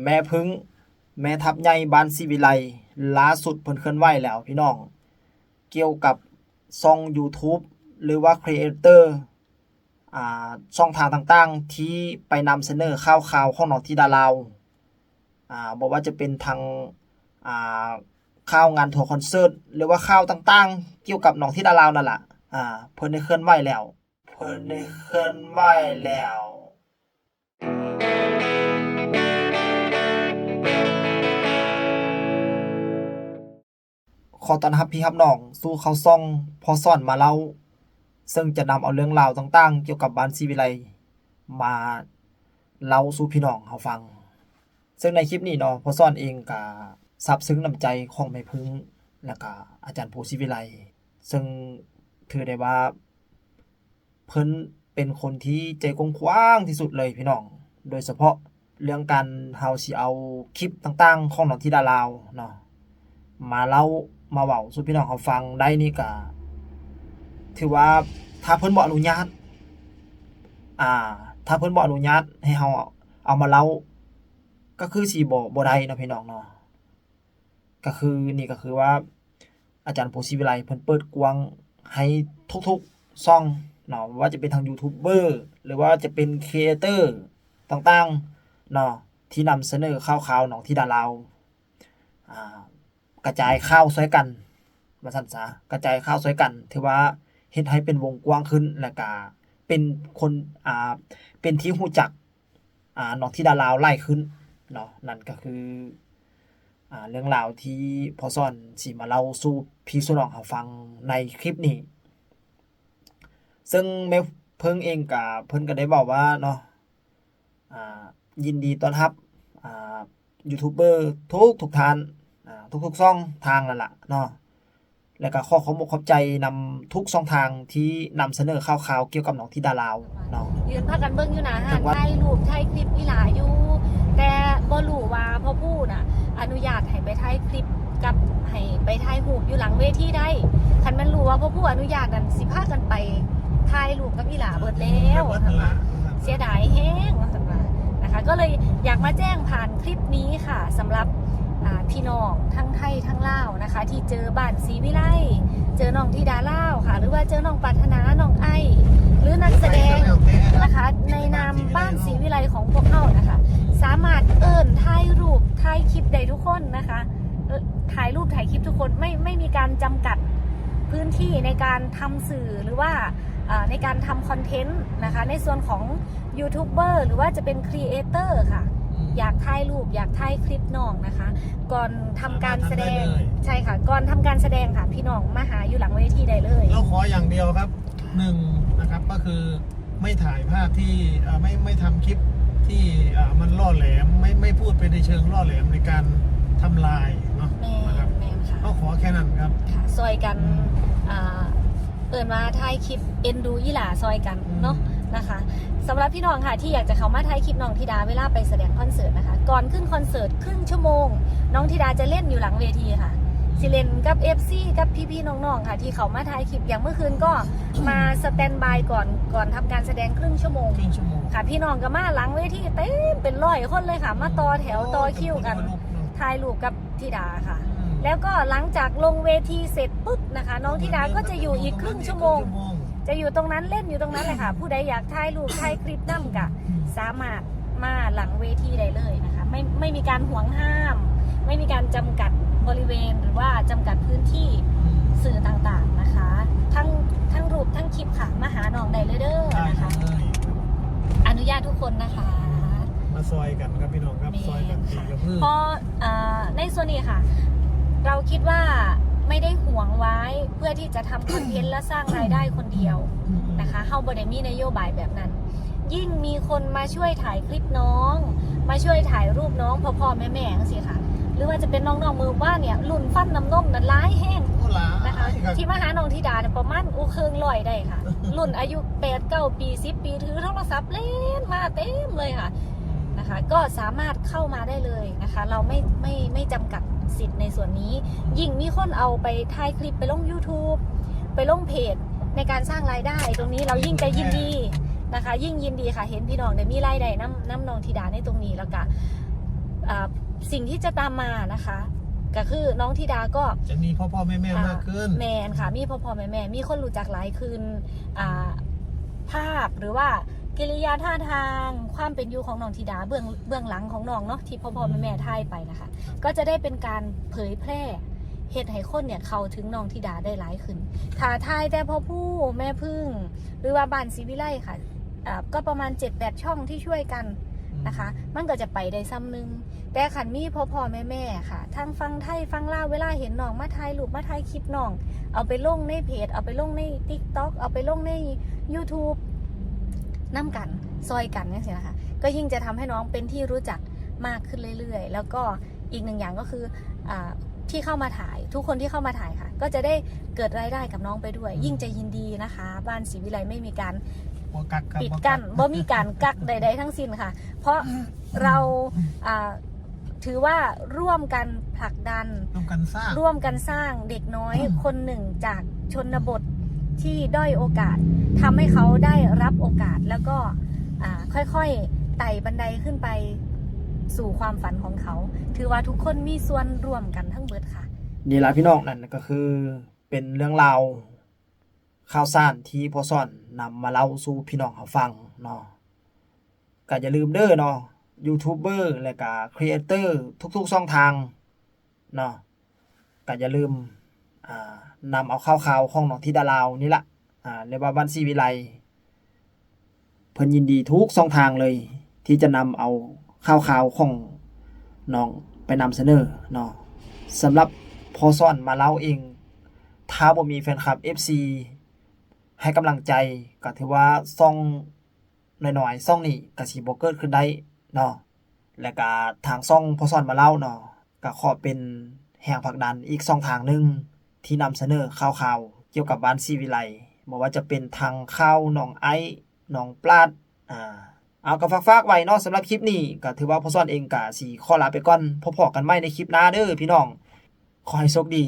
แม่พึ่งแม่ทัพใหญ่บ้านศรีวิไลล่าสุดเพิ่นเคลื่อนไหวแล้วพี่น้องเกี่ยวกับช่อง YouTube หรือว่าครีเอเตอร์ช่องทางต่างๆที่ไปนำเสนอข่าวของน้องธิดาลาวบ่ว่าจะเป็นทางอ่าข่าวงานทัวร์คอนเสิร์ตหรือว่าข่าวต่างๆเกี่ยวกับน้องธิดาลาวนั่นล่ะเพิ่นได้เคลื่อนไหวแล้วขอต้อนรับพี่ครับน้องสู่เข้าซ่องพอซ่อนมาเล่าซึ่งจะนำเอาเรื่องราวต่างๆเกี่ยวกับบ้านศรีวิไลมาเล่าสู่พี่น้องเฮาฟังซึ่งในคลิปนี้เนาะพอซ่อนเองก็ซาบซึ้งน้ำใจของแม่พึ่งและก็อาจารย์ผู้ศรีวิไลซึ่งถือได้ว่าเพิ่นเป็นคนที่ใจกว้างที่สุดเลยพี่น้องโดยเฉพาะเรื่องการเฮาสิเอาคลิปต่างๆของน้องธิดาลาวเนาะมาเล่ามาเว้าสู่พี่น้องเฮาฟังได้นี่ก็ถือว่าถ้าเพิ่นบ่อนุญาตถ้าเพิ่นบ่อนุญาตให้เฮาเอามาเล่าก็คือสิบ่ได้เนาะพี่น้องเนาะก็คือนี่ก็คือว่าอาจารย์ผู้ศรีวิไลเพิ่นเปิดกว้างให้ทุกๆช่องเนาะว่าจะเป็นทางยูทูบเบอร์หรือว่าจะเป็นครีเอเตอร์ต่างๆเนาะที่นำเสนอข่าวๆน้องธิดาลาวกระจายข่าวช่วยกันว่าซั่นซะกระจายข่าวช่วยกันถือว่าเฮ็ดให้เป็นวงกว้างขึ้นแล้วก็เป็นคนเป็นที่รู้จักน้องธิดาลาวหลายขึ้นเนาะนั่นก็คือเรื่องราวที่พอซ่อนสิมาเล่าสู่พี่สู่น้องเฮาฟังในคลิปนี้ซึ่งแม่เพิ่งเองก็เพิ่นก็ได้บอกว่าเนาะยินดีต้อนรับยูทูบเบอร์ทุกท่านทุกช่องทางนั่นล่ะเนาะแล้วก็ขอขอบคุณขอบใจนำทุกช่องทางที่นำเสนอข่าวๆเกี่ยวกับน้องธิดาลาวเนาะยืนพากันเบิ่งอยู่หน้าห้านถ่ายรูปถ่ายคลิปอีหลาอยู่แต่บ่รู้ว่าพ่อผู้น่ะอนุญาตให้ไปถ่ายคลิปกับให้ไปถ่ายรูปอยู่หลังเวทีได้คันมันรู้ว่าพ่อผู้อนุญาตนั่นสิพากันไปถ่ายรูปกับอีหลาเบิดแล้วเสียดายแฮงว่าซั่นว่านะคะก็เลยอยากมาแจ้งผ่านคลิปนี้ค่ะสำหรับพี่น้องทั้งไทยทั้งลาวนะคะที่เจอบ้านศรีวิไลเจอน้องธิดาลาวค่ะหรือว่าเจอน้องปรารถนาน้องไอหรือนักแสดงนะคะในนามบ้านศรีวิไลของพวกเขานะคะสามารถถ่ายรูปถ่ายคลิปได้ทุกคนนะคะถ่ายรูปถ่ายคลิปทุกคนไม่มีการจำกัดพื้นที่ในการทำสื่อหรือว่าในการทำคอนเทนต์นะคะในส่วนของยูทูบเบอร์หรือว่าจะเป็นครีเอเตอร์ค่ะอยากถ่ายรูปอยากถ่ายคลิปน้องนะคะก่อนทำการแสดงใช่ค่ะก่อนทำการแสดงค่ะพี่น้องมาหาอยู่หลังเวทีได้เลยเราขออย่างเดียวครับนะครับก็คือไม่ถ่ายภาพที่ไม่ทำคลิปที่มันล่อแหลมไม่พูดไปในเชิงล่อแหลมในการทำลายเนาะนะครับเราขอแค่นั้นครับซอยกันมาถ่ายคลิปเอ็นดูอีหลาซอยกันเนาะนะคะสำหรับพี่น้องค่ะที่อยากจะเข้ามาถ่ายคลิปน้องธิดาเวลาไปแสดงคอนเสิร์ตนะคะก่อนขึ้นคอนเสิร์ตครึ่งชั่วโมงน้องธิดาจะเล่นอยู่หลังเวทีค่ะสิเล่นกับ FC กับพี่ๆน้องๆค่ะที่เขามาถ่ายคลิปอย่างเมื่อคืนก็มาสแตนบายก่อนทำการแสดงครึ่งชั่วโมงค่ะพี่น้องก็มาหลังเวทีเต็มเป็น100 คนเลยค่ะมาต่อแถวต่อคิวกันถ่ายรูปกับธิดาค่ะแล้วก็หลังจากลงเวทีเสร็จปุ๊บนะคะน้องธิดาก็จะอยู่อีกครึ่งชั่วโมงจะอยู่ตรงนั้นเล่นอยู่ตรงนั้นเลยค่ะผู้ใดอยากถ่ายรูปถ่ายคลิปนั่งกะสามารถมาหลังเวทีได้เลยนะคะไม่มีการห่วงห้ามไม่มีการจำกัดบริเวณหรือว่าจำกัดพื้นที่สื่อต่างๆนะคะทั้งรูปทั้งคลิปค่ะมาหาน้องได้เลยเด้อนะคะอนุญาตทุกคนนะคะมาซอยกันครับพี่น้องครับซอยกันตีกับพืชพอในส่วนนี้ค่ะเราคิดว่าไม่ได้ห่วงไว้เพื่อที่จะทำคอนเทนต์และสร้างรายได้คนเดียวนะคะเฮาบ่ได้มีนโยบายแบบนั้นยิ่งมีคนมาช่วยถ่ายคลิปน้องมาช่วยถ่ายรูปน้องพ่อแม่จังซี่ค่ะหรือว่าจะเป็นน้องๆมือว่าเนี่ยรุ่นฟันน้ำนมนั้นร้ายแห้งนะคะที่มาหาน้องธิดาเนี่ยประมาณเครื่องลอยได้ค่ะรุ่นอายุ8-9 ปี10 ปีถือโทรศัพท์เล่นมาเต็มเลยค่ะนะคะก็สามารถเข้ามาได้เลยนะคะเราไม่จำกัดสิทธิ์ในส่วนนี้ยิ่งมีคนเอาไปถ่ายคลิปไปลง YouTube ไปลงเพจในการสร้างรายได้ตรงนี้เรายิ่งจะยินดีนะคะยิ่งยินดีค่ะเห็นพี่น้องได้มีรายได้น้ำน้องธิดาในตรงนี้แล้วก็ สิ่งที่จะตามมานะคะ ก็คือน้องธิดาก็ จะมีพ่อแม่มากขึ้น แมนค่ะมีพ่อแม่มีคนรู้จักหลายขึ้นภาพหรือว่ากิริยาท่าทางความเป็นอยู่ของน้องธิดาเบื้องหลังของน้องเนาะที่พ่อแม่ถ่ายไปนะคะ ก็จะได้เป็นการเผยแพร่เหตุให้คนเนี่ยเข้าถึงน้องธิดาได้หลายขึ้นถ้าถ่ายแต่พ่อผู้แม่พึ่งหรือว่าบ้านศรีวิไลค่ะก็ประมาณ 7-8 ช่องที่ช่วยกันนะคะมันก็จะไปได้ซ้ำนึงแต่ขันมีพ่อแม่ค่ะทั้งฟังไทยฟังลาวเวลาเห็นน้องมาถ่ายรูปมาถ่ายคลิปน้องเอาไปลงในเพจเอาไปลงใน TikTok เอาไปลงใน YouTube น้ำกันซอยกันนี่สินะคะก็ยิ่งจะทำให้น้องเป็นที่รู้จักมากขึ้นเรื่อยๆแล้วก็อีกหนึ่งอย่างก็คือที่เข้ามาถ่ายทุกคนที่เข้ามาถ่ายค่ะก็จะได้เกิดรายได้กับน้องไปด้วยยิ่งจะยินดีนะคะบ้านศรีวิไลไม่มีการปิดกั้นบ่มีการกักใดๆทั้งสิ้นค่ะเพราะเราถือว่าร่วมกันผลักดันร่วมกันสร้างเด็กน้อยคนหนึ่งจากชนบทที่ด้อยโอกาสทำให้เขาได้รับโอกาสแล้วก็ค่อยๆไต่บันไดขึ้นไปสู่ความฝันของเขาถือว่าทุกคนมีส่วนร่วมกันทั้งเบิดค่ะนี่ล่ะพี่น้องนั่นก็คือเป็นเรื่องราวข่าวสารที่พ่อซ่อนนำมาเล่าสู่พี่น้องเขาฟังเนาะก็อย่าลืมเด้อเนาะยูทูบเบอร์และก็ครีเอเตอร์ทุกๆช่องทางเนาะก็อย่าลืมนำเอาข่าวของน้องธิดาลาวนี่ล่ะเรียกว่าบ้านศรีวิไลเพิ่นยินดีทุกช่องทางเลยที่จะนำเอาข่าวของน้องไปนำเสนอเนาะสำหรับพอซ่อนมาเล่าเองถ้าบ่มีแฟนคลับ FC ให้กำลังใจก็ถือว่าซ่องน้อยๆซ่องนี้ก็สิบ่เกิดขึ้นได้เนาะและก็ทางซ่องพอซ่อนมาเล่าเนาะก็ขอเป็นแรงผลักดันอีกช่องทางนึงที่นำเสนอข่าวเกี่ยวกับบ้านศรีวิไลบ่ว่าจะเป็นทางข่าวน้องไอน้องปลาดเอาก็ฝากไว้เนาะสำหรับคลิปนี้ก็ถือว่าพอซ่อนเองก็สิขอลาไปก่อนพบกันใหม่ในคลิปหน้าเด้อพี่น้องขอให้โชคดี